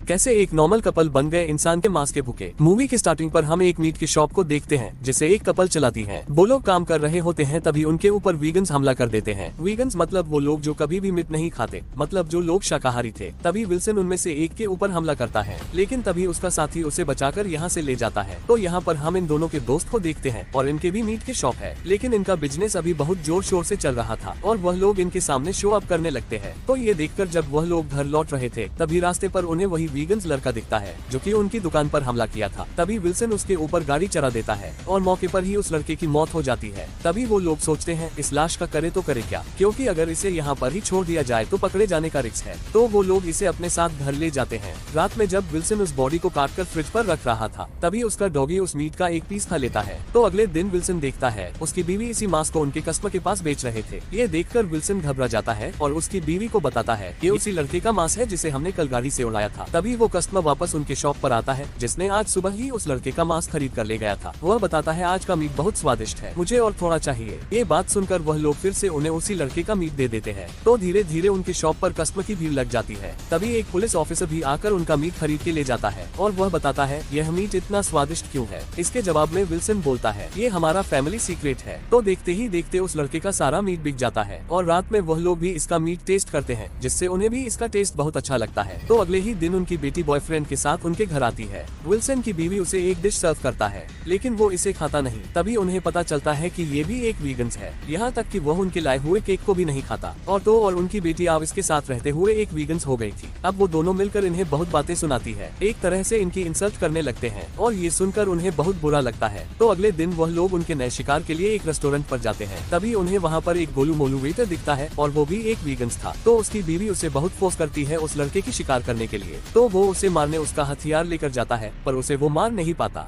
कैसे एक normal couple बन गए इंसान के मांस के भूखे। मूवी की स्टार्टिंग पर हम एक मीट की शॉप को देखते हैं जिसे एक कपल चलाती है। वो लोग काम कर रहे होते हैं तभी उनके ऊपर वीगन्स हमला कर देते हैं। वीगन्स मतलब वो लोग जो कभी भी मीट नहीं खाते, मतलब जो लोग शाकाहारी थे। तभी विल्सन उनमें से एक के ऊपर हमला करता है, लेकिन तभी उसका साथी उसे बचाकर यहाँ से ले जाता है। तो यहाँ पर हम इन दोनों के दोस्त को देखते हैं और इनके भी मीट की शॉप है, लेकिन इनका बिजनेस अभी बहुत जोर शोर से चल रहा था और वह लोग इनके सामने शो अप करने लगते हैं। तो ये देखकर जब वह लोग घर लौट रहे थे तभी रास्ते पर उन्हें वही वीगन्स लड़का दिखता है जो कि उनकी दुकान पर हमला किया था। तभी विल्सन उसके ऊपर गाड़ी चला देता है और मौके पर ही उस लड़के की मौत हो जाती है। तभी वो लोग सोचते हैं इस लाश का करे तो करे क्या, क्योंकि अगर इसे यहाँ पर ही छोड़ दिया जाए तो पकड़े जाने का रिस्क है। तो वो लोग इसे अपने साथ घर ले जाते हैं। रात में जब विल्सन उस बॉडी को काटकर फ्रिज पर रख रहा था तभी उसका डॉगी उस मीट का एक पीस खा लेता है। तो अगले दिन विल्सन देखता है उसकी बीवी इसी मांस को उनके कस्टमर के पास बेच रहे थे। ये देखकर विल्सन घबरा जाता है और उसकी बीवी को बताता है कि उसी लड़के का मांस है जिसे हमने कल गाड़ी से उड़ाया था। तभी वो कस्टमर वापस उनके शॉप पर आता है जिसने आज सुबह ही उस लड़के का मांस खरीद कर ले गया था। वह बताता है आज का मीट बहुत स्वादिष्ट है, मुझे और थोड़ा चाहिए। ये बात सुनकर वह लोग फिर से उन्हें उसी लड़के का मीट दे देते हैं। तो धीरे धीरे उनकी शॉप पर कस्टमर की भीड़ लग जाती है। तभी एक पुलिस ऑफिसर भी आकर उनका मीट खरीद के ले जाता है और वह बताता है यह मीट इतना स्वादिष्ट क्यों है। इसके जवाब में विल्सन बोलता है ये हमारा फैमिली सीक्रेट है। तो देखते ही देखते उस लड़के का सारा मीट बिक जाता है और रात में वह लोग भी इसका मीट टेस्ट करते हैं, जिससे उन्हें भी इसका टेस्ट बहुत अच्छा लगता है। तो अगले ही दिन उनकी बेटी बॉयफ्रेंड के साथ उनके घर आती है। विल्सन की बीवी उसे एक डिश सर्व करता है, लेकिन वो इसे खाता नहीं। तभी उन्हें पता चलता है कि ये भी एक वीगन्स है, यहाँ तक कि वह उनके लाए हुए केक को भी नहीं खाता। और उनकी बेटी अब इसके साथ रहते हुए एक वीगन्स हो गई थी। अब वो दोनों मिलकर इन्हें बहुत बातें सुनाती है, एक तरह से इनकी इंसल्ट करने लगते हैं और ये सुनकर उन्हें बहुत बुरा लगता है। तो अगले दिन वह लोग उनके नए शिकार के लिए एक रेस्टोरेंट पर जाते हैं। तभी उन्हें वहाँ पर एक गोलू मोलू वेटर दिखता है और वो भी एक वीगन्स था। तो उसकी बीवी उसे बहुत फोर्स करती है उस लड़के की शिकार करने के लिए। तो वो उसे मारने उसका हथियार लेकर जाता है, पर उसे वो मार नहीं पाता।